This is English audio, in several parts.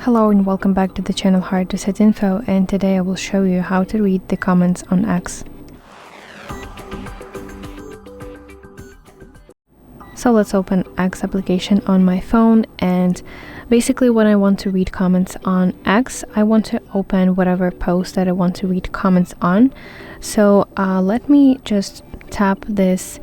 Hello and welcome back to the channel HardReset.Info, and today I will show you how to read the comments on X. So let's open X application on my phone, and basically when I want to read comments on X, I want to open whatever post that I want to read comments on. So let me just tap this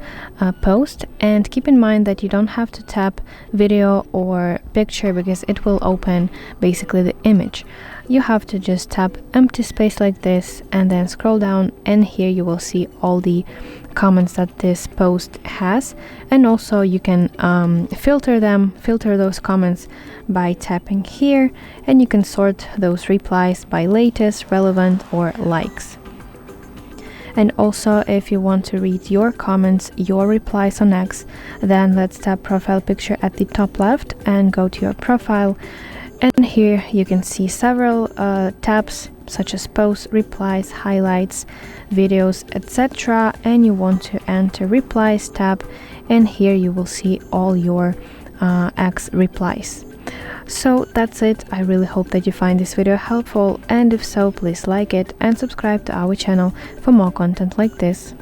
post, and keep in mind that you don't have to tap video or picture because it will open basically the image. You have to just tap empty space like this and then scroll down, and here you will see all the comments that this post has, and also you can filter those comments by tapping here, and you can sort those replies by latest, relevant, or likes. And also, if you want to read your comments, your replies on X, then let's tap profile picture at the top left and go to your profile. And here you can see several tabs such as posts, replies, highlights, videos, etc. And you want to enter replies tab, and here you will see all your X replies. So that's it. I really hope that you find this video helpful, and if so, please like it and subscribe to our channel for more content like this.